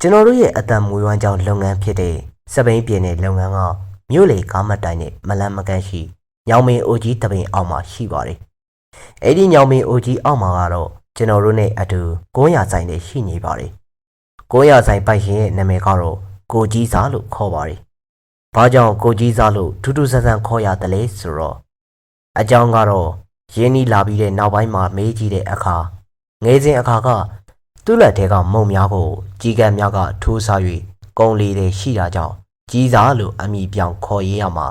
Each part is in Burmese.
ကျွန်တော်တို့ရဲ့အတံမွေးဝမ်းကြောင်းလုပ်ငန်းဖြစ်တဲ့စပိန်ပြည်နယ်လုပ်ငန်းကမြို့လေကားမတိုင်နဲ့မလန်းမကန့်ရှိညောင်မင်းအိုကြီးတပင်အောက်မှာရှိပါတယ်။အဲ့ဒီညောင်မင်းအိုကြီးအောက်မှာကတော့ကျွန်တော်တို့နဲ့အတူ900ဆိုင်နဲ့ရှိနေပါတယ်။900ဆိုင်ပိုက်ရှင်ရဲ့နာမည်ကတော့ကိုကြီးစားလို့ခေါ်ပါတယ်။ဘာကြောင့်ကိုကြီးစားလို့ထူးထူးဆန်းဆန်းခေါ်ရတယ်လဲဆိုတော့အကြောင်းကတော့ရင်းနှီးလာပြီးတဲ့နောက်ပိုင်းမှာမေးကြည့်တဲ့အခါငယ်စဉ်အခါကသူ့လက်ထဲကမုံများကိုကြီးကံများကထိုးစား၍ကုံလီတွေရှိတာကြောင့်ကြီးစားလို့အမိပြောင်ခေါ်ရရမှာ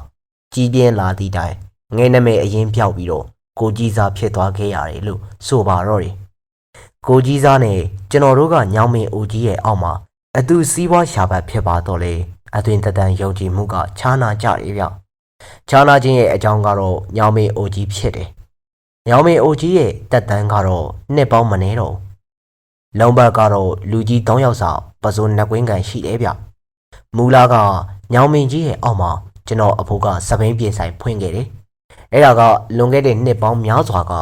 ကြီးပြင်းလာသည့်တိုင်ငယ်နမဲအရင်ပြောက်ပြီးတော့ကိုကြီးစားဖြစ်သွားခဲ့ရတယ်လို့ဆိုပါတော့တယ်။ကိုကြီးစားနဲ့ကျွန်တော်တို့ကညောင်မင်းအိုကြီးရဲ့အောက်မှာအတူစီးပွားရှာပတ်ဖြစ်ပါတော့လေအသွင်တန်ယုံကြည်မှုကခြားနာကြတယ်ဗျ။ခြားနာခြင်းရဲ့အကြောင်းကတော့ညောင်မင်းအိုကြီးဖြစ်တယ်။ညောင်မင်းအိုကြီးရဲ့တက်တန်းကတော့နှစ်ပေါင်းမနေတော့လုံဘက်ကတော့လူကြီး3ယောက်စာပစိုးနှစ်ကွင်းကန်ရှိတယ်ဗျ။မူလာကညောင်မင်းကြီးရဲ့အောက်မှာကျွန်တော်အဖိုးကစပိန်ပြေဆိုင်ဖွင့်ခဲ့တယ်။အဲ့ဒါကလွန်ခဲ့တဲ့နှစ်ပေါင်းများစွာက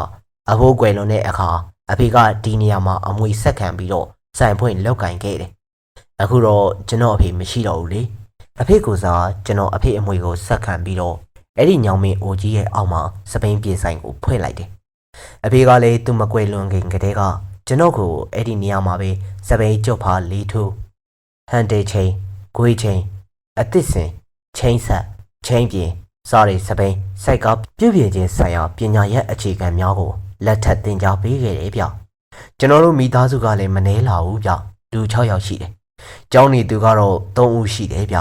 အဖိုးကွယ်လွန်တဲ့အခါအဖေကဒီနေရာမှာအမွေဆက်ခံပြီးတော့ဆိုင်ဖွင့်လောက်ကင်ခဲ့တယ်။အခုတော့ကျွန်တော်အဖေမရှိတော့ဘူးလေ။အဖေကစားကျွန်တော်အဖေအမွေကိုဆက်ခံပြီးတော့အဲ့ဒီညောင်မင်းအိုကြီးရဲ့အောက်မှာစပိန်ပြေဆိုင်ကိုဖွင့်လိုက်တယ်။အဖေကလည်းသူ့မကွယ်လွန်ခင်ကတည်းကကျွန်တော်ကိုအဲ့ဒီနေရာမှာပဲစပိန်ကျွတ်ဖားလေးထိုးဟန်တေချင်းဂွေးချင်းအသစ်စင်ချင်းဆက်ချင်းပြင်စားတဲ့စပိန်စိုက်ကပြုပြင်ခြင်းဆိုင်ရာပညာရပ်အခြေခံများကိုလက်ထပ်သင်ကြားပေးခဲ့တယ်ဗျကျွန်တော်တို့မိသားစုကလည်းမနှဲလာဘူးဗျလူ6ယောက်ရှိတယ်ကျောင်းနေသူကတော့3ဦးရှိတယ်ဗျ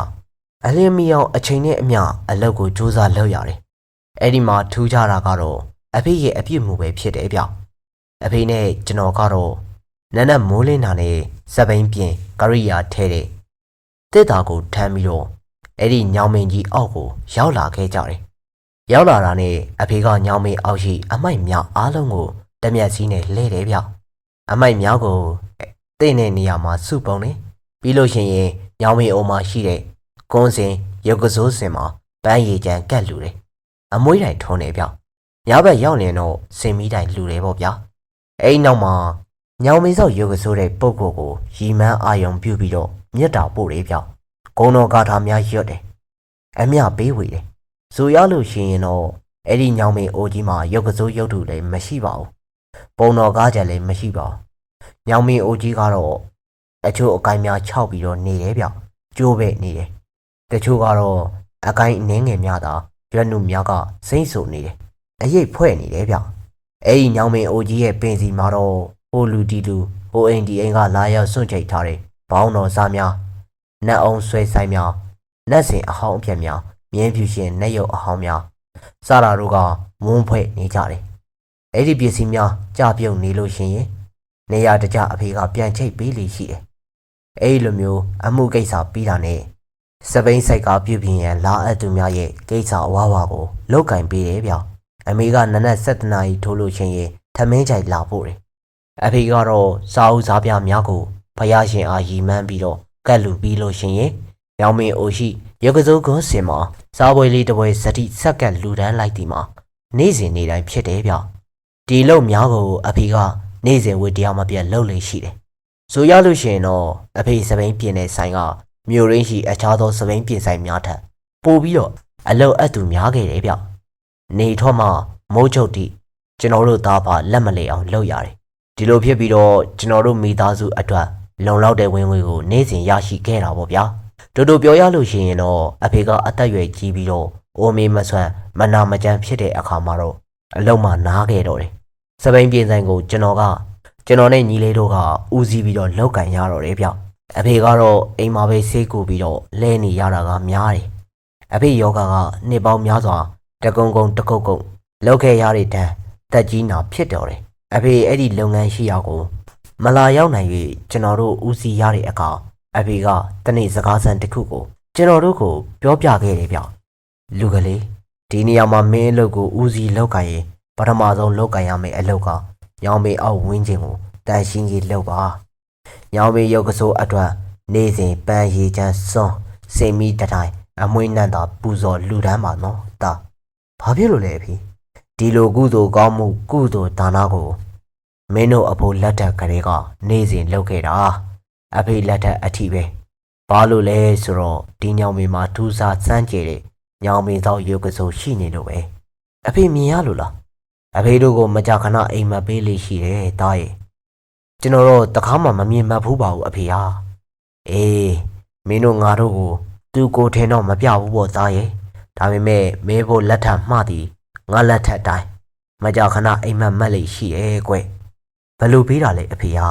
အလင်းမီအောင်အချိန်နဲ့အမျှအလုပ်ကိုစူးစမ်းလုပ်ရတယ်အဲ့ဒီမှာထူးခြားတာကတော့အဖေရဲ့အပြစ်မှုပဲဖြစ်တယ်ဗျအဖေနဲ့ကျွန်တော်ကတော့နန်းနက်မိုးလင်းတာနဲ့စပိန်ပြင်ကရိယာထဲတဲ့တစ်တာကိုထမ်းပြီးတော့အဲ့ဒီညောင်မင်းကြီးအောက်ကိုရောက်လာခဲ့ကြတယ်။ရောက်လာတာနဲ့အဖေကညောင်မင်းအောက်ရှိအမိုက်များအားလုံးကိုတမျက်စီးနဲ့လှည့်တယ်ဗျ။အမိုက်များကိုတင့်တဲ့နေရာမှာစုပုံနေပြီးလို့ရှိရင်ညောင်မင်းအိုမှာရှိတဲ့ကွန်းစင်ရုပ်ကစိုးစင်မှာပန်းရည်ကြံကတ်လူတယ်။အမွှေးတိုင်ထုံးတယ်ဗျ။ညဘက်ရောက်ရင်တော့စင်မီးတိုင်လူတယ်ပေါ့ဗျာ။အဲ့နောက်မှာညောင်မင်းစောက်ရုပ်ကစိုးတဲ့ပုဂ္ဂိုလ်ကိုရီမန်းအာယုံပြုပြီးတော့မြတ်တာပို့တယ်ဗျ။ဂုံတော်ကာထာများရွတ်တယ်အမြပေးဝေတယ်ဆိုရလို့ရှိရင်တော့အဲ့ဒီညောင်မင်းအိုကြီးမှာရုပ်ကစိုးရုပ်ထုလည်းမရှိပါဘူးပုံတော်ကားချက်လည်းမရှိပါဘူးညောင်မင်းအိုကြီးကတော့အချို့အကိုင်းများခြောက်ပြီးတော့နေတယ်ဗျကျိုးပဲနေတယ်တချို့ကတော့အကိုင်းအနှင်းငယ်များသာရွက်နုများကစိမ့်ဆူနေတယ်အရိပ်ဖွဲ့နေတယ်ဗျအဲ့ဒီညောင်မင်းအိုကြီးရဲ့ပင်စီမှာတော့ဟိုလူတီလူဟိုအိမ်ဒီအိမ်ကလာရောက်စွန့်ချိတ်ထားတယ်ဘောင်းတော်စားများနတ်အောင်ဆွဲဆိုင်များနတ်စင်အဟောင်းအပြက်များမြင်းဖြူရှင်နတ်ရုပ်အဟောင်းများစတာတို့ကဝန်းဖွဲ့နေကြတယ်အဲ့ဒီပစ္စည်းများကြပြုတ်နေလို့ရှိရင်နေရာတကျအဖေကပြန်ချိတ်ပေးလိရှိတယ်အဲ့လိုမျိုးအမှုကိစ္စပြီးတာနဲ့စပိန်စိုက်ကပြုပြင်ရန်လာအပ်သူများရဲ့ကိစ္စအဝါဝါကိုလုတ်ကင်ပေးတယ်ဗျအမေကနနက်7 နာရီထိုးလို့ရှိရင်ထမင်းကြိုက်လာဖို့တယ်အဖေကတော့စားဦးစားပြများကိုဖယားရှင်အားရီမန်းပြီးတော့ကတ်လူပြီးလို့ရှိရင်ညောင်မင်းအိုရှိရုပ်ကစိုးကွန်းစင်မှာစားပွဲလေးတစ်ပွဲစတိဆက်ကလူတန်းလိုက်ဒီမှာနေ့စဉ်နေ့တိုင်းဖြစ်တယ်ဗျဒီလုံများကိုအဖေကနေ့စဉ်ဝေတရားမပြတ်လှုပ်လေရှိတယ်ဆိုရလို့ရှိရင်တော့အဖေစပိန်ပြင်တဲ့ဆိုင်ကမြို့ရင်းရှိအခြားသောစပိန်ပြင်ဆိုင်များထက်ပိုပြီးတော့အလုတ်အတူများခဲ့တယ်ဗျနေထော့မှမိုးချုပ်တိကျွန်တော်တို့သားပါလက်မလဲအောင်လုပ်ရတယ်ဒီလိုဖြစ်ပြီးတော့ကျွန်တော်တို့မိသားစုအတွက်လုံလောက်တဲ့ဝင်ငွေကိုနေ့စဉ်ရရှိခဲ့တာပေါ့ဗျာတို့တို့ပြောရလို့ရှိရင်တော့အဖေကအသက်အရွယ်ကြီးပြီးတော့အိုမေးမဆွမ်းမနာမကျန်းဖြစ်တဲ့အခါမှာတော့အလုံးမနားခဲ့တော့တယ်စပိန်ပြင်ဆိုင်ကိုကျွန်တော်နဲ့ညီလေးတို့ကဦးစီးပြီးတော့လောက်ကင်ရတော့တယ်ဗျအဖေကတော့အိမ်မှာပဲဆေးကူပြီးတော့လဲနေရတာကများတယ်အဖေယောဂကနှစ်ပေါင်းများစွာတကုံကုံတကုတ်ကုတ်လောက်ခဲ့ရတဲ့တန်းတက်ကြီးနာဖြစ်တော်တယ်အဖေအဲ့ဒီလုပ်ငန်းရှိရာကိုမလာရောက်နိုင်၍ကျွန်တော်တို့ဦးစီးရတဲ့အခါအဖေကတနေ့စကားစံတစ်ခုကိုကျွန်တော်တို့ကိုပြောပြခဲ့တယ်ဗျလူကလေးဒီနေရာမှာမင်းအလုပ်ကိုဦးစီးလောက်ခိုင်းရင်ပထမဆုံးလောက်ကိုင်ရမယ့်အလုပ်ကညောင်မေအောက်ဝင်းကျင်ကိုတန်ရှင်းကြီးလုပ်ပါညောင်မေရုပ်ကစိုးအတွက်နေ့စဉ်ပန်းရည်ချမ်းစွန်းစိတ်မီတတိုင်းအမွှေးနှံ့တာပူဇော်လူတန်းပါနော်တာဘာဖြစ်လို့လဲအဖေဒီလိုကုသိုလ်ကောင်းမှုကုသိုလ်ဒါနကိုမင်းတို့အဖို့လက်ထက်ကလေးကနေ့စဉ်လုပ်ခဲ့တာ အဖေလက်ထက်အထီပဲဘာလို့လဲဆိုတော့ဒီညောင်မင်းမှာထူးစားစမ်းကြဲတဲ့ညောင်မင်းသောရုပ်ကစိုးရှိနေလို့ပဲအဖေမြင်ရလို့လားအဖေတို့ကိုမကြခဏအိမ်မက်ပေးလေးရှိတယ်တားရဲ့ကျွန်တော်တော့တခါမှမမြင်မှတ်ဘူးပါဘူးအဖေဟာအေးမင်းတို့ငါတို့ကိုသူကိုထင်တော့မပြဘူးပေါ့သားရဲ့ဒါပေမဲ့မဲဖို့လက်ထပ်မှသည်ငါလက်ထပ်တိုင်းမကြခဏအိမ်မက်မက်လေးရှိရဲ့ကွဘလို့ပေးတာလဲအဖေဟာ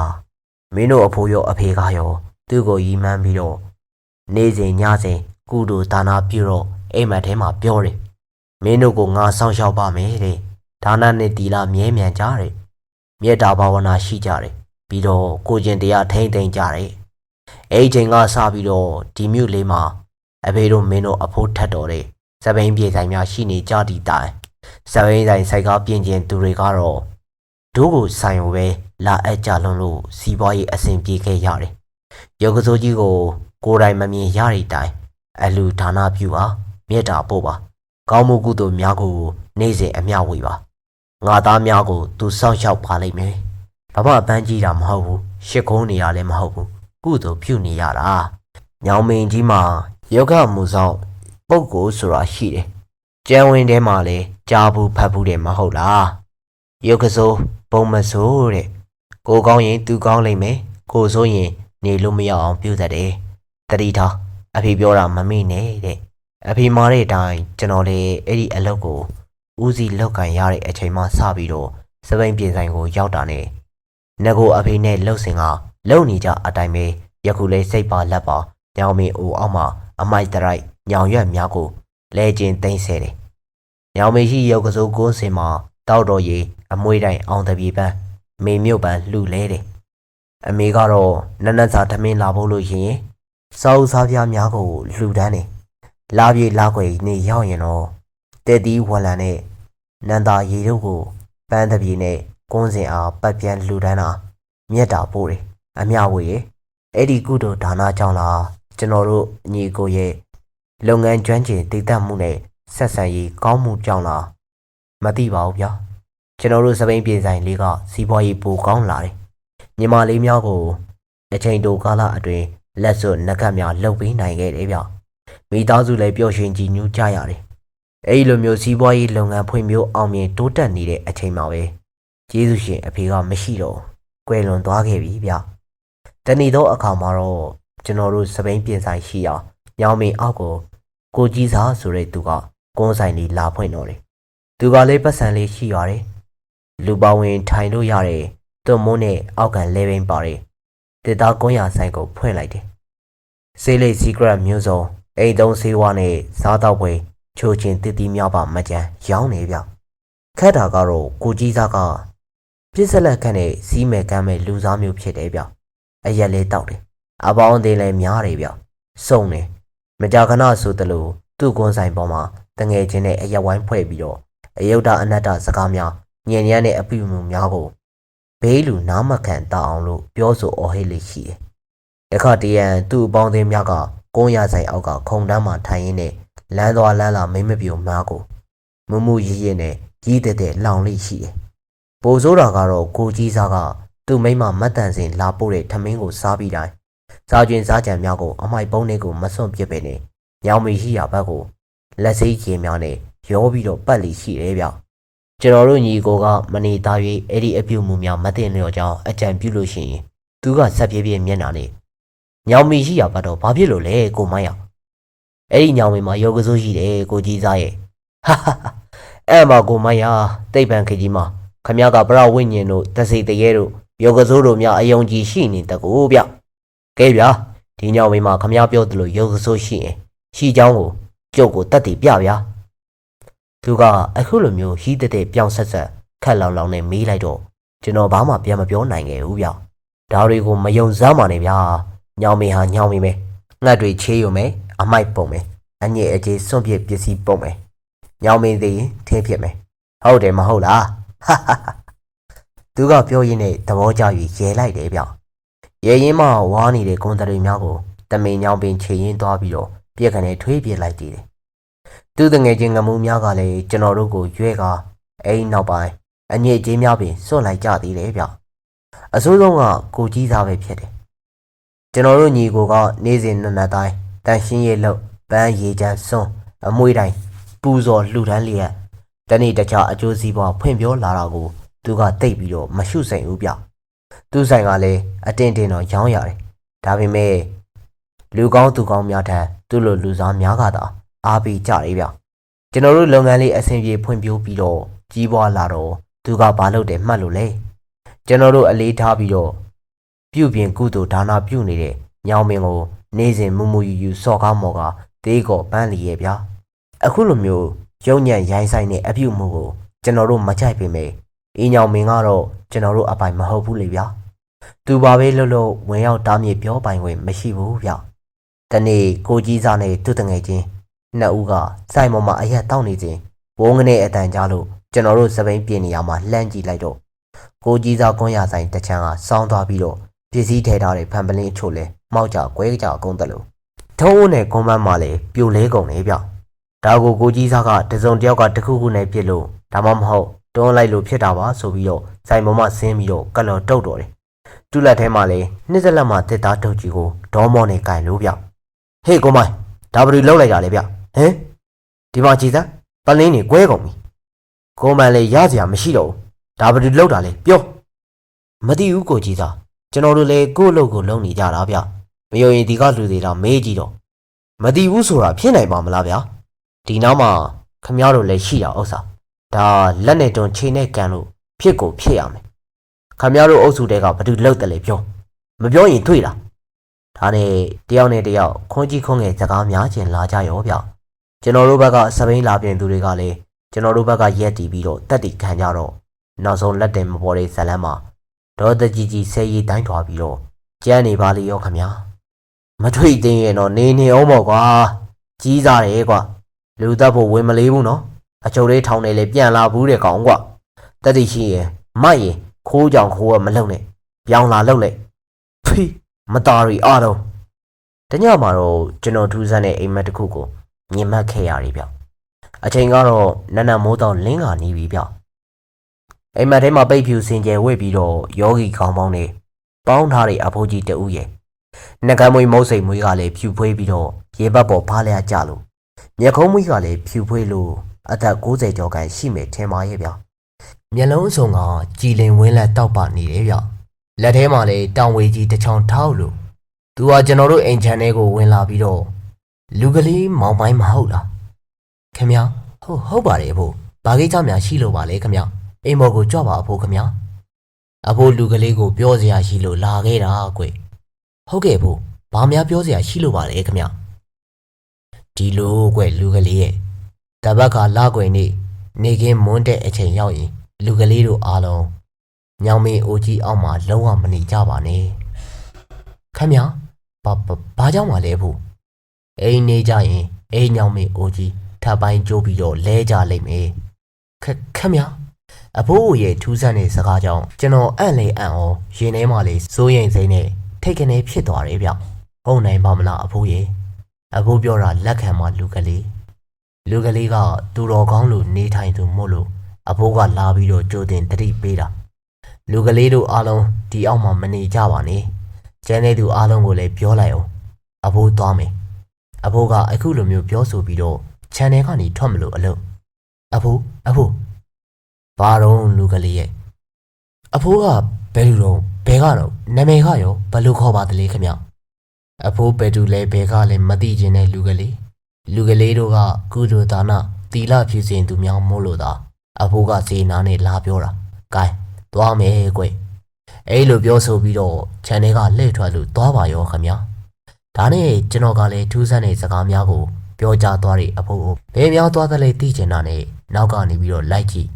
မင်းတို့အဖိုးရောအဖေကရောသူ့ကိုရီမှန်းပြီးတော့နေ့စဉ်ညစဉ်ကုသိုလ်ဒါနာပြုတော့အိမ်မက်ထဲမှာပြောတယ်မင်းတို့ကိုငါဆောင်ရှောက်ပါမယ်တဲ့ဒါနနဲ့တီလာမြဲမြံကြတယ်မေတ္တာဘာဝနာရှိကြတယ်ပြီးတော့ကိုကျင်တရားထိမ့်သိမ့်ကြတယ်အဲ့ချိန်ကစပြီးတော့ဒီမြို့လေးမှာအဖေတို့မင်းတို့အဖိုးထက်တော်တဲ့စပိန်ပြေဆိုင်များရှိနေကြသည့်တိုင်စပိန်ဆိုင်ဆိုင်ကားပြင်ကျင်သူတွေကတော့ဒိုးကိုဆိုင်ကိုပဲလာအပ်ကြလွန်းလို့စီးပွားရေးအဆင်ပြေခဲ့ရတယ်ရုပ်ကစိုးကြီးကိုကိုယ်တိုင်မမြင်ရတဲ့တိုင်အလူဒါနပြုပါမေတ္တာပို့ပါကောင်းမှုကုသိုလ်များကိုနေ့စဉ်အမျှဝေပါငါသားများကိုသူစောင့်ရှောက်ပါလိမ့်မယ်ဘာမှပန်းကြီးတာမဟုတ်ဘူးရှစ်ခုံးနေရလည်းမဟုတ်ဘူးကုသိုလ်ပြုနေရတာညောင်မင်းကြီးမှာယောဂမှုဆောင်ပုဂ္ဂိုလ်ဆိုတာရှိတယ်ကျန်ဝင်ထဲမှာလည်းကြားဘူးဖတ်ဘူးတယ်မဟုတ်လားရုပ်ကစိုးဘုံမစိုးတဲ့ကိုကောင်းရင်သူကောင်းလိမ့်မယ်ကိုဆိုရင်နေလို့မရအောင်ပြုတတ်တယ်တတိထားအဖေပြောတာမမေ့နဲ့တဲ့အဖေမာတဲ့အတိုင်းကျွန်တော်လည်းအဲ့ဒီအလုပ်ကိုဦးစီးလောက်ကန်ရတဲ့အချိန်မှစပြီးတော့စပိန်ပြင်ဆိုင်ကိုရောက်တာနဲ့ငကိုအဖေနဲ့လှုပ်စင်ကလုံနေကြအတိုင်းပဲယခုလေးစိတ်ပါလက်ပါညောင်မင်းအိုအောက်မှာအမိုက်တရိုက်ညောင်ရွက်များကိုလဲကျင်သိမ့်ဆဲတယ်ညောင်မင်းရှိရုပ်ကစိုးကိုးစင်မှာတောက်တော်ရီအမွှေးတိုင်းအောင်တပြေပန်းမေမြုပ်ပန်းလှူလဲတယ်အမေကတော့နက်နက်စာထမင်းလာဖို့လို့ရှိရင်စောက်စားပြားများကိုလှူဒန်းတယ်လာပြေလာခွေနေရောက်ရင်တော့တဲတီးဝလန်နဲ့နန္တာရီတို့ကိုပန်းတပြေနဲ့ကွန်းစင်အားပတ်ပြန်လှူဒန်းတာမြတ်တာပို့တယ်အမျှဝေရအဲ့ဒီကုသိုလ်ဒါနကြောင့်လားကျွန်တော်တို့ညီကိုရဲ့လုပ်ငန်းကျွမ်းကျင်တည်တတ်မှုနဲ့ဆက်ဆံရေးကောင်းမှုကြောင့်လားမသိပါဘူးဗျာကျွန်တော်တို့စပိန်ပြည်ဆိုင်လေးကစီးပွားရေးပိုကောင်းလာတယ်ညီမလေးများကိုအချိန်တိုကာလအတွင်းလက်စွပ်နှက်ကပ်များလှုပ်ပေးနိုင်ခဲ့တယ်ဗျမိသားစုလည်းပျော်ရွှင်ကြည်ညိုကြရတယ်အဲ့လိုမျိုးစီးပွားရေးလုပ်ငန်းဖွံ့ဖြိုးအောင်မြင်တိုးတက်နေတဲ့အချိန်မှာပဲကျေးဇူးရှင်အဖေကမရှိတော့ကွယ်လွန်သွားခဲ့ပြီဗျတနေ့တော့အခါမှာတော့ကျွန်တော်တို့စပိန်ပြင်ဆိုင်ရှိရာညောင်မင်းအောက်ကိုကြီးစားဆိုတဲ့သူကကွန်းဆိုင်လေးလာဖွင့်တော့တယ်သူကလည်းပတ်စံလေးရှိရတယ်လူပါဝင်ထိုင်လို့ရတဲ့သွတ်မိုးနဲ့အောက်ကန်လဲဘင်းပါတယ်တစ်သားကွန်းရဆိုင်ကိုဖွင့်လိုက်တယ်ဆေးလိပ်စီကရက်မျိုးစုံအိမ်သုံးဆေးဝါးနဲ့စားတော့ပွဲချိုချင်းတစ်တီးများပါမကြမ်းရောင်းနေဗျခက်တာကတော့ကိုကြီးစားကပြစ်ဆက်လက်ခန့်နဲ့စီးမဲ့ကမ်းမဲ့လူစားမျိုးဖြစ်တယ်ဗျအရက်လေးတောက်တယ်အပေါင်းအသင်းလည်းများတယ်ဗျစုံတယ်မကြာခဏဆိုသလိုသူ့ကွန်းဆိုင်ပေါ်မှာတငယ်ချင်းနဲ့အရက်ဝိုင်းဖွဲ့ပြီးတော့အယုဒ္ဓအနတ္တစကားများညဉ့်ညမ်းတဲ့အပြုအမူများကိုဘေးလူနားမခံတအောင်လို့ပြောဆိုအော်ဟစ်လေးရှိတယ်တခါတရံသူ့အပေါင်းအသင်းများကကုန်းရဆိုင်အောက်ကခုံတန်းမှာထိုင်ရင်းနဲ့လမ်းသွားလမ်းလာမိမ့်မပြိုမားကိုမမှုရည်ရည်နဲ့ကြီးတဲ့လောင်လေးရှိတယ်ပိုဆိုးတာကတော့ကိုကြီးစားကသူ့မိမမတ်တန်စင်လာပို့တဲ့ထမင်းကိုစားပြီးတိုင်းစားကျင်စားကြံများကိုအမိုက်ပုံးတွေကိုမစွန့်ပစ်ပဲနဲ့ညောင်မီရှိရာဘက်ကိုလက်စိတ်ကျင်များနဲ့ရောပြီးတော့ပတ်လီရှိတယ်ဗျကျွန်တော်တို့ညီကိုကမနေသား၍အဲ့ဒီအပြုမှုများမသိလျော်ကြောင်းအကြံပြုလို့ရှိရင်သူကဆက်ပြေးပြေးမျက်နှာနဲ့ညောင်မီရှိရာဘက်တော့ဘာဖြစ်လို့လဲကိုမိုင်းရအဲ့ဒီညောင်မီမှာယောဂစိုးရှိတယ်ကိုကြီးစားရဲ့ဟာဟာအဲ့မှာကိုမိုင်းရတိတ်ပံခကြီးမှာခမရကပရဝိညာဉ်တို့တစိတရေတို့ယောဂစိုးတို့များအယုံကြည်ရှိနေတကူဗျကဲဗျာဒီညောင်မီမှာခမရပြောသလိုယောဂစိုးရှိရင်ရှိเจ้าကိုကျုပ်ကိုတတ်တည်ပြဗျာသူကအခုလိုမျိုးဟီးတဲ့ပြောင်းဆက်ဆက်ခက်လောင်လောင်နဲ့မေးလိုက်တော့ကျွန်တော်ဘာမှပြန်မပြောနိုင်ခဲ့ဘူးဗျဒါတွေကိုမယုံစမ်းပါနဲ့ဗျာညောင်မီဟာညောင်မီပဲငှက်တွေချေးရုံပဲအမိုက်ပုံမယ်အညစ်အကြေးစွန့်ပစ်ပစ္စည်းပုံမယ်ညောင်မင်းသိရင်ထင်းဖြစ်မယ်ဟုတ်တယ်မဟုတ်လားဟာဟာသူကပြောရင်းနဲ့သဘောကျ၍ရဲလိုက်တယ်ဗျရဲရင်မှဝါနေတဲ့ကွန်တရီများကိုတမင်ညောင်ပင်ချေရင်သွားပြီးတော့ပြက်ကနေထွေးပြစ်လိုက်တည်တယ်သူတငယ်ချင်းငမှုများကလည်းကျွန်တော်တို့ကိုရွဲကာအိမ်နောက်ပိုင်းအညစ်အကြေးများပင်စွန့်လိုက်ကြသေးတယ်ဗျအဆိုးဆုံးကကိုကြီးစားပဲဖြစ်တယ် ကျွန်တော်တို့ညီကိုကနေ့စဉ်နှစ်နက်တိုင်းတန်ရှင်းရေးလုပ်ပန်းရေချမ်းစွန်းအမွှေးတိုင်းပူဇော်လှူဒန်းလျက်တနေ့တခြားအကျိုးစီးပွားဖွင့်ပြောလာတာကိုသူကတိတ်ပြီးတော့မရှုစိမ်ဘူးဗျသူဆိုင်ကလည်းအတင်းတင်းတော့ရောင်းရတယ်ဒါပေမဲ့လူကောင်းသူကောင်းများထံသူ့လိုလူစားများကသာအားပေးကြတယ်ဗျကျွန်တော်တို့လုပ်ငန်းလေးအဆင်ပြေဖွင့်ပြိုးပြီးတော့ကြီးပွားလာတော့သူကဘာလုပ်တယ်မှတ်လို့လဲကျွန်တော်တို့အလေးထားပြီးတော့ပြုပြင်ကုသိုလ်ဒါနပြုနေတဲ့ညောင်မင်းကိုနေ့စဉ်မူမူယူယူစော့ကားမော်ကတေးကောပန်းလီရဲ့ဗျာအခုလိုမျိုးရုံညံ့ရိုင်းဆိုင်တဲ့အပြုမှုကိုကျွန်တော်တို့မကြိုက်ပေမဲ့အင်းညောင်မင်းကတော့ကျွန်တော်တို့အပိုင်မဟုတ်ဘူးလေဗျာသူဘာပဲလုပ်လို့ဝင်ရောက်တားမြစ်ပြောပိုင်ခွင့်မရှိဘူးဗျတနေ့ကိုကြီးစားနဲ့သူ့တငယ်ချင်းနှစ်ဦးကစိုင်ပေါ်မှာအရက်တောက်နေစဉ်ဝုန်းကနေအတန်ကြားလို့ကျွန်တော်တို့စပိန်ပြင်နေရမှာလှမ်းကြည့်လိုက်တော့ကိုကြီးစားကွန်းရဆိုင်တချမ်းကစောင်းသွားပြီးတော့ပစ္စည်းထည့်ထားတဲ့ဖန်ပလင်းအချို့လဲမှောက်ကြကွဲကြအကုန်တလို့ထုံးနဲ့ကွန်မန်းမှာလည်းပြိုလဲကုန်နေဗျဒါကိုကြီးစားကတစုံတယောက်ကတခုခုနဲ့ပြစ်လို့ဒါမှမဟုတ်တွန်းလိုက်လို့ဖြစ်တာပါဆိုပြီးတော့ဆိုင်ပေါ်မှာဆင်းပြီးတော့ကလော်တုတ်တော်တယ်တူလက်ထဲမှာလည်းနှစ်စက်လက်မှာတစ်သားတုတ်ကြီးကိုဒေါမောနဲ့ကင်လို့ဗျဟေးကိုမိုင်းဒါဘယ်လိုလုပ်လိုက်တာလဲဗျဟမ်ဒီမှာကြည်စမ်းပလင်းနေကွဲကုန်ပြီကိုမိုင်းလည်းရစရာမရှိတော့ဘူးဒါဘယ်လိုလုပ်တာလဲပြောမသိဘူးကိုကြည်စားကျွန်တော်တို့လည်းကိုယ့်အလုပ်ကိုလုပ်နေကြတာဗျမယုံရင်ဒီကလူတွေကမေးကြည့်တော့မသိဘူးဆိုတာဖြစ်နိုင်ပါမလားဗျာဒီနောက်မှာခမည်းတော်လည်းရှိတာဥစ္စာဒါလက်နဲ့တွန်းချိန်နဲ့ကန်လို့ဖြစ်ကိုဖြစ်ရမယ်ခမည်းတော်အုပ်စုတဲကဘာလို့လောက်တယ်လဲပြောမပြောရင်တွေ့လားဒါနဲ့တယောက်နဲ့တယောက်ခွန်ကြီးခွန်ငယ်စကားများချင်းလာကြရောဗျကျွန်တော်တို့ဘက်ကစပိန်လာပြင်သူတွေကလည်းကျွန်တော်တို့ဘက်ကရက်တီးပြီးတော့တက်တီခံကြတော့နောက်ဆုံးလက်တင်မပေါ်တဲ့ဇလန်းမှာဒေါ်တကြီးဆဲရီတိုင်းထွာပြီးတော့ကျန်းနေပါလေရောခမည်းမထွေသိရင်တော့နေအောင်ပေါ့ကွာကြီးစားတယ်ကွာလူသက်ဖို့ဝင်မလေးဘူးနော်အချုပ်လေးထောင်နေလေပြန်လာဘူးတဲ့ကောင်ကွာတက်တိရှိရင်မိုက်ရင်ခိုးကြောင်ခိုးရမလုံနဲ့ပြောင်းလာလုံလိုက်ဖိမသားရီအားတော့တညမှာတော့ကျွန်တော်ထူးဆန်းတဲ့အိမ်မက်တစ်ခုကိုမြင်မှတ်ခဲ့ရတယ်ဗျအချိန်ကတော့နနမိုးတော့လင်းကနေပြီဗျအိမ်မက်ထဲမှာပိတ်ဖြူစင်ကြယ်ဝစ်ပြီးတော့ယောဂီခေါင်းပေါင်းနဲ့ပေါင်းထားတဲ့အဖိုးကြီးတဦးရဲ့နှကမ်းမွေးမုတ်စိမ်မွေးကလည်းဖြူဖွေးပြီးတော့ရေဘတ်ပေါ်ဖားလျားကြလို့မျက်ခုံးမွေးကလည်းဖြူဖွေးလို့အသက်60ကျော်ခန့်ရှိမယ်ထင်ပါရဲ့ဗျမျက်လုံးအစုံကကြည်လင်ဝင်းလက်တောက်ပနေတယ်ဗျလက်ထဲမှာလည်းတောင်ဝေကြီးတစ်ချောင်းထောက်လို့သူကကျွန်တော်တို့အိမ်ချမ်းထဲကိုဝင်လာပြီးတော့လူကလေးမောင်ပိုင်းမဟုတ်လားခင်ဗျာဟုတ်ပါတယ်အဖိုးဘာကိစ္စများရှိလို့ပါလဲခင်ဗျာအိမ်မော်ကိုကြွပါအဖိုးခင်ဗျာအဖိုးလူကလေးကိုပြောစရာရှိလို့လာခဲ့တာကွဟုတ်ကဲ့ဖိုးဘာများပြောစရာရှိလို့ပါလဲခင်ဗျဒီလိုကွလူကလေးရဲ့တပတ်ကလာကွယ်နေခင်းမွန်းတဲ့အချိန်ရောက်ရင်လူကလေးတို့အားလုံးညောင်မင်းအိုကြီးအောက်မှာလုံးဝမနေကြပါနဲ့ခင်ဗျဘာကြောင့်မလဲဖို့အိမ်နေကြရင်အိမ်ညောင်မင်းအိုကြီးထပ်ပိုင်းကျိုးပြီးတော့လဲကြလိမ့်မယ်ခင်ဗျအဖိုးရဲ့ထူးဆန်းတဲ့စကားကြောင့်ကျွန်တော်အံ့လေအံ့ဩရင်ထဲမှာလေစိုးရိမ်စိမ့်နဲ့ထိတ်ကနေဖြစ်သွားတယ်ဗျဟုတ်နိုင်ပါမလားအဖိုးရဲ့အဖိုးပြောတာလက်ခံမှလူကလေးကသူတော်ကောင်းလို့နေထိုင်သူမို့လို့အဖိုးကလာပြီးတော့ကြိုတင်တတိပေးတာလူကလေးတို့အားလုံးဒီအောက်မှာမနေကြပါနဲ့ကျန်တဲ့သူအားလုံးကိုလည်းပြောလိုက်အောင်အဖိုးသွားမယ်အဖိုးကအခုလိုမျိုးပြောဆိုပြီးတော့ခြံထဲကနေထွက်မလို့အလုပ်အဖိုးဘာတော့လူကလေးရဲ့အဖိုးကဘယ်လိုတော့ဘယ်ကတော့နာမည်ကရောဘယ်လိုခေါ်ပါသလဲခင်ဗျအဖိုးဘယ်သူလဲဘယ်ကလဲမသိခြင်းတဲ့လူကလေးတို့ကကုသိုလ်ဒါနသီလဖြည့်စင်သူများမို့လို့သာအဖိုးကစေနာနဲ့လာပြောတာကဲသွားမယ်ကွအဲ့လိုပြောဆိုပြီးတော့ခြံထဲကလှည့်ထွက်လို့သွားပါရောခင်ဗျဒါနဲ့ကျွန်တော်ကလည်းထူးဆန်းတဲ့စကားများကိုပြောကြားသွားတဲ့အဖိုးကိုဘယ်များသွားသလဲသိချင်တာနဲ့နောက်ကနေပြီးတော့လိုက်ကြည့်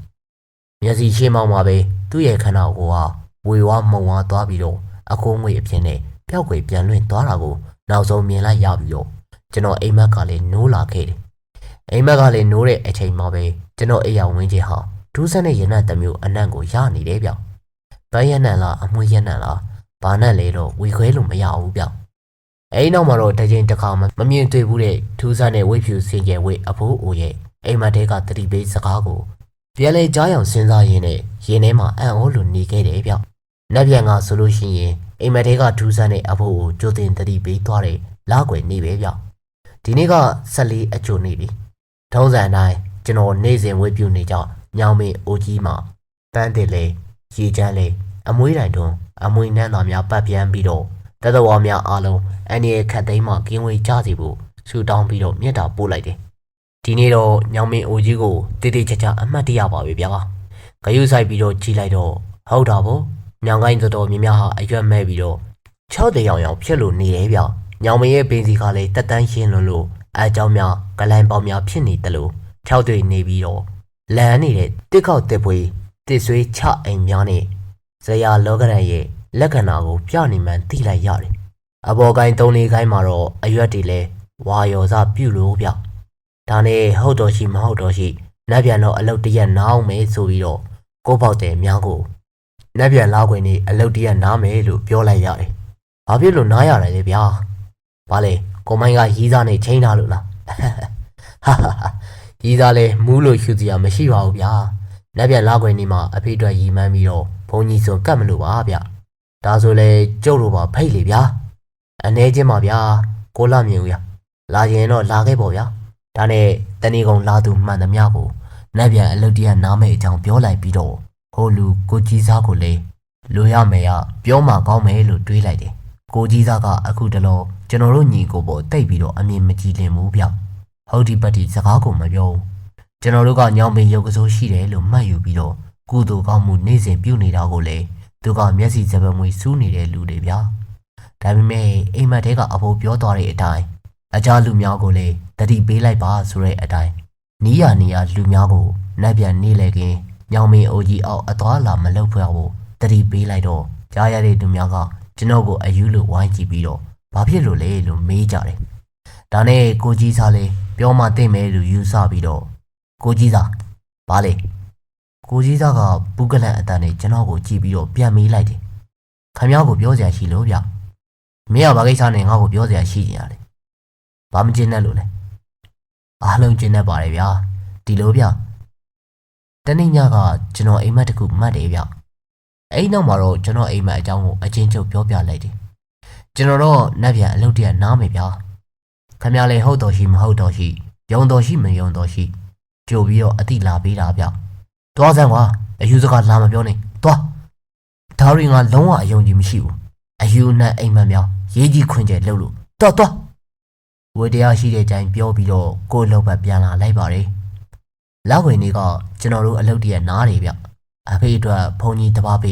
မျက်စိရှင်းမောင်းမှာပဲသူ့ရဲ့ခန္ဓာကိုယ်ကဝေဝါးမှုံဝါးသွားပြီးတော့အခိုးငွေအဖြစ်နဲ့ပျောက်ကွယ်ပြန်လွင့်သွားတာကိုနောက်ဆုံးမြင်လိုက်ရပြီးတော့ကျွန်တော်အိမ်မက်ကလည်းနိုးလာခဲ့တယ်အိမ်မက်ကလည်းနိုးတဲ့အချိန်မှာပဲကျွန်တော်အိမ်ရောက်ဝင်းချင်ဟာဒူးဆန်းတဲ့ရနံ့တစ်မျိုးအနံ့ကိုရနေတယ်ဗျဗန်းရနံ့လားအမွှေးရနံ့လားဘာနံ့လဲတော့ဝေခွဲလို့မရဘူးဗျအဲ့နောက်မှာတော့တစ်ချိန်တစ်ခါမမြင်တွေ့ဘူးတဲ့ထူးဆန်းတဲ့ဝိဖြူစင်ကြယ်ဝိအဖိုးအိုရဲ့အိမ်မတဲကတတိပေးစကားကိုပြန်လဲကြားအောင်စဉ်းစားရင်းနဲ့ရင်ထဲမှာအံ့ဩလို့နေခဲ့တယ်ဗျနက်ပြန်ကဆိုလို့ရှိရင် အိမ်မက်တွေကထူးဆန်းတဲ့အဖိုးကိုကြိုတင်တတိပေးသွားတယ်လောက်ွယ်နေပဲဗျဒီနေ့က14အကျိုးနေပြီထုံးစံအတိုင်းကျွန်တော်နေ့စဉ်ဝေးပြုနေကြညောင်မင်းအိုကြီးမှာပန်းတင်လေရေချမ်းလေအမွှေးတိုင်တွန်းအမွှေးနှမ်းတော်များပတ်ပြန်ပြီးတော့တသဝါများအားလုံးအန်ဒီရဲ့ခတ်သိမ်းမှကင်းဝေးကြစီဖို့ဆူတောင်းပြီးတော့မြတ်တာပို့လိုက်တယ်ဒီနေ့တော့ညောင်မင်းအိုကြီးကိုတိတိကျကျအမှတ်တရပါပဲဗျာဂယုဆိုင်ပြီးတော့ကြီးလိုက်တော့ဟုတ်တာပေါ့ညောင်ကိုင်းတော်များများဟာအရွက်မဲ့ပြီးတော့6တယောက်ဖြစ်လို့နေတယ်ဗျညောင်မင်းရဲ့ပင်စီကလည်းတက်တန်းရှင်းလို့အကြောင်းများဂလိုင်းပေါင်းများဖြစ်နေတယ်လို့6တွေနေပြီးတော့လန်နေတဲ့တစ်ခေါက်တစ်ပွေးတစ်ဆွေးချအိမ်များနဲ့ဇရာလောကရန်ရဲ့လက္ခဏာကိုပြနေမှန်းသိလိုက်ရတယ်အပေါ်ကိုင်း3-4ကိုင်းမှာတော့အရွက်တွေလဲဝါရော်စားပြုလို့ဗျဒါနဲ့ဟုတ်တော်ရှိမဟုတ်တော်ရှိနတ်ပြန်တော့အလုတ်တရက်နားအောင်မယ်ဆိုပြီးတော့ကိုပေါက်တယ်များကိုနတ်ပြန်လာခွင်နေအလုတ်တရက်နားမယ်လို့ပြောလိုက်ရတယ်ဘာဖြစ်လို့နားရတယ်လဲဗျာဘာလဲကိုမိုင်းကရီးစားနေချိန်ထားလို့လားဟာရီးစားလဲမူးလို့ရှူစရာမရှိပါဘူးဗျာနတ်ပြန်လာခွင်နေမှာအဖေအတွက်ရီမှန်းပြီးတော့ဘုံကြီးစွန်ကတ်မလို့ပါဗျဒါဆိုလေကျုပ်တို့ပါဖိတ်လေဗျာအနေချင်းပါဗျာကိုလာမြင်ဦးရလာရင်တော့လာခဲ့ပေါ့ဗျာဒါနဲ့တဏီကုံလာသူမှန်သမျှကိုနတ်ပြန်အလုတ်တရနားမဲ့အကြောင်းပြောလိုက်ပြီးတော့ဟိုလူကိုကြီးစားကိုလေလိုရမယ်ရပြောမှကောင်းမယ်လို့တွေးလိုက်တယ်ကိုကြီးစားကအခုတလောကျွန်တော်တို့ညီကိုပေါ်တိတ်ပြီးတော့အမြင်မကြည်လင်ဘူးဗျဟုတ်ဒီပတ်ဒီစကားကိုမပြောဘူးကျွန်တော်တို့ကညောင်ပင်ရုပ်ကစိုးရှိတယ်လို့မှတ်ယူပြီးတော့ကုသိုလ်ကောင်းမှုနေ့စဉ်ပြုနေတာကိုလေသူကမျက်စိစပမွေစူးနေတဲ့လူတွေဗျာဒါပေမဲ့အိမ်မက်တဲကအဖိုးပြောသွားတဲ့အတိုင်းအခြားလူများကိုလည်းတတိပေးလိုက်ပါဆိုတဲ့အတိုင်းနီးရလူများကိုနတ်ပြန်နေလေခင်ညောင်မင်းအိုကြီးအောက်အသွားလာမလုပ်ဖွဲ့ဖို့တတိပေးလိုက်တော့ကြားရတဲ့လူများကကျွန်တော်ကိုအယူလို့ဝိုင်းကြည့်ပြီးတော့ဘာဖြစ်လို့လဲလို့မေးကြတယ်ဒါနဲ့ကိုကြီးစားလည်းပြောမှသိမယ်လို့ယူဆပြီးတော့ကိုကြီးစားဘာလဲကိုကြီးစားကပုဂ္ဂလန်အတန်နဲ့ကျွန်တော်ကိုကြည့်ပြီးတော့ပြန်မေးလိုက်တယ်ခမ ्या ကိုပြောစရာရှိလို့ဗျမင်းကဘာကိစ္စနဲ့ငါ့ကိုပြောစရာရှိနေရတယ်ဘာမကျင်းနဲ့လို့လဲအားလုံးကျင်းနေပါတယ်ဗျာဒီလိုဗျတနေ့ညကကျွန်တော်အိမ်မက်တစ်ခုမှတ်တယ်ဗျအဲ့နောက်မှာတော့ကျွန်တော်အိမ်မက်အကြောင်းကိုအချင်းချုပ်ပြောပြလိုက်တယ်ကျွန်တော်တော့နတ်ပြန်အလုပ်တရနားမယ်ဗျာခမ ्या လည်းဟုတ်တော်ရှိမဟုတ်တော်ရှိယုံတော်ရှိမယုံတော်ရှိကြိုပြီးတော့အတိလာပေးတာဗျသွားစမ်းကွာအယူစကားလာမပြောနဲ့သွားဒါရီငါလုံးဝအယုံကြည်မရှိဘူးအယူနဲ့အိမ်မက်များရေးကြီးခွင်ကျဲလှုပ်လို့သွားဝေတရားရှိတဲ့အချိန်ပြောပြီးတော့ကိုယ်လောက်ပဲပြန်လာလိုက်ပါတယ်လောက်ဝင်နေကကျွန်တော်တို့အလုပ်တရနားနေဗျအဖေအတွက်ဘုံကြီးတပါးပိ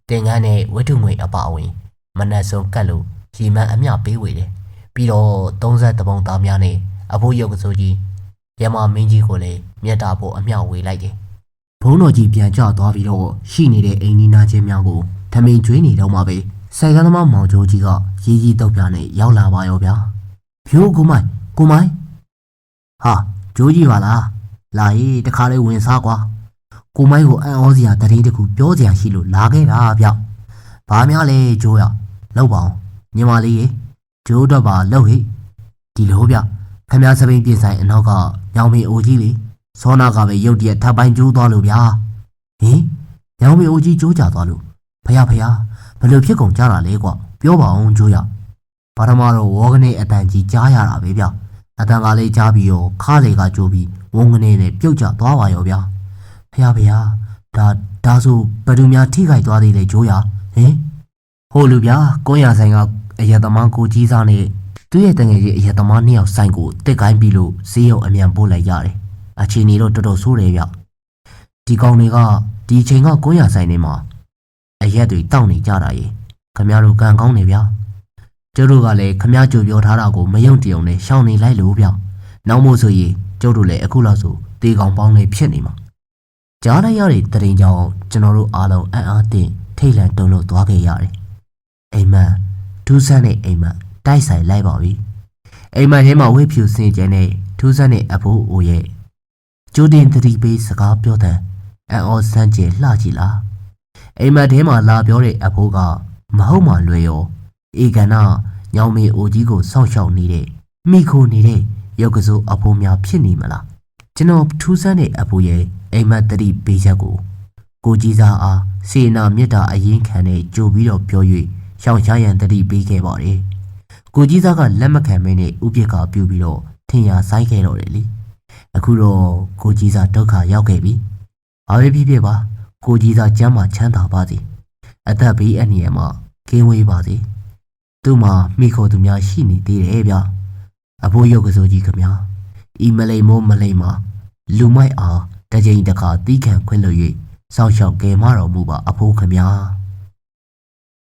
တင်ငန်းနဲ့ဝတ္ထုငွေအပအဝင်မနက်ဆုံးကတ်လို့ရီမန်းအမျှပေးဝေတယ်ပြီးတော့30ပုံသားများနဲ့အဖိုးရုပ်ကစိုးကြီးရမမင်းကြီးကိုလည်းမြတ်တာဖို့အမျှဝေလိုက်တယ်ဘုံတော်ကြီးပြန်ကြသွားပြီးတော့ရှိနေတဲ့အိမ်နီးနားချင်းများကိုထမင်းကျွေးနေတော့မှပဲဆိုင်ကသမားမောင်ကျိုးကြီးကရီကြီးတုတ်ပြနဲ့ရောက်လာပါရောဗျာဖြိုးကိုမိုင်းဟာကျိုးကြီးပါလားလာရေးတခါလေးဝင်စားကွာကိုမိုင်းကိုအံ့ဩစရာတရင်တခုပြောစရာရှိလို့လာခဲ့တာဗျဘာများလဲကျိုးရလောက်ပါအောင်ညီမလေးရေကျိုးတော့ပါလောက်ဟိဒီလိုဗျခမ ्या စပိန်ပြင်ဆိုင်အနောက်ကညောင်မင်းအိုကြီးလေစောနာကပဲရုတ်တရက်ထပ်ပိုင်းကျိုးသွားလို့ဗျာဟင်ညောင်မင်းအိုကြီးကျိုးကြသွားလို့ဖယားဘယ်လိုဖြစ်ကုန်ကြတာလဲကွပြောပါအောင်ကျိုးရဘာမှတော့ဝေါကနေအတန်ကြီးကြားရတာပဲဗျအတန်ကလေးကြားပြီးရောခါလေကကြိုးပြီးဝုန်းကနေနဲ့ပြုတ်ကျသွားပါရောဗျဖယားဒါဆိုဘယ်သူများထိခိုက်သွားသေးလဲကျိုးရဟင်ဟိုလူဗျကိုရဆိုင်ကအရသမားကိုကြီးစားနဲ့သူ့ရဲ့တငယ်ကြီးအရသမား2ယောက်ဆိုင်ကိုတစ်ကိုင်းပြီးလို့ဈေးရုံအမြန်ပို့လိုက်ရတယ်အခြေအနေတော့တော်တော်ဆိုးတယ်ဗျဒီကောင်တွေကဒီချိန်ကကိုရဆိုင်နေမှာအရက်တွေတောက်နေကြတာရေခမ ्या တို့ကံကောင်းနေဗျကျုပ်တို့ကလည်းခမ ्या ကြိုပြောထားတာကိုမယုံတယုံနဲ့ရှောင်နေလိုက်လို့ဗျနောက်မို့ဆိုရင်ကျုပ်တို့လည်းအခုလောက်ဆိုတေကောင်ပေါင်းနေဖြစ်နေမှာကြားလိုက်ရတဲ့တရင်ကြောင့်ကျွန်တော်တို့အားလုံးအံ့အားသင့်ထိတ်လန့်တုန်လှုပ်သွားခဲ့ရတယ်အိမ်မက်ထူးဆန်းတဲ့အိမ်မက်တိုက်ဆိုင်လိုက်ပါပြီအိမ်မက်ထဲမှာဝိဖြူစင်ကြဲနဲ့ထူးဆန်းတဲ့အဖိုးအိုရဲ့ကျိုးတင်သတိပေးစကားပြောတဲ့အံ့ဩဆန်းကျဲလှကြည့်လားအိမ်မက်ထဲမှာလာပြောတဲ့အဖိုးကမဟုတ်မှလွယ်ရောဧကနာညောင်မင်းအိုကြီးကိုစောင့်ရှောက်နေတဲ့မိခိုနေတဲ့ရုပ်ကစိုးအဖိုးများဖြစ်နေမလားကျွန်တော်ထူးဆန်းတဲ့အဖိုးရဲ့အိမ်မက်သတိပေးချက်ကိုကြီးစားအားစေနာမြတ်တာအရင်ခံနဲ့ကြိုပြီးတော့ပြော၍ ရှောင်ရှားရန်တတိပေးခဲ့ပါတယ်ကိုကြီးစားကလက်မခံမင်းနဲ့ဥပြစ်ကပြူပြီးတော့ထင်ရဆိုင်ခဲ့တော့တယ်လေအခုတော့ကိုကြီးစားဒုက္ခရောက်ခဲ့ပြီဘာပဲဖြစ်ဖြစ်ပါကိုကြီးစားကျမ်းမာချမ်းသာပါစေအသက်ဘေးအန္တရာယ်မှာကင်းဝေးပါစေသူ့မှာမိခိုသူများရှိနေသေးတယ်ဗျအဖိုးရုပ်ကစိုးကြီးခင်ဗျာဤမလိမ်မိုးမလိမ်မှာလူမိုက်အားတစ်ကြိမ်တစ်ခါတီးခံခွင့်လို့၍စောင့်ရှောက်ကယ်မတော်မူပါအဖိုးခင်ဗျာ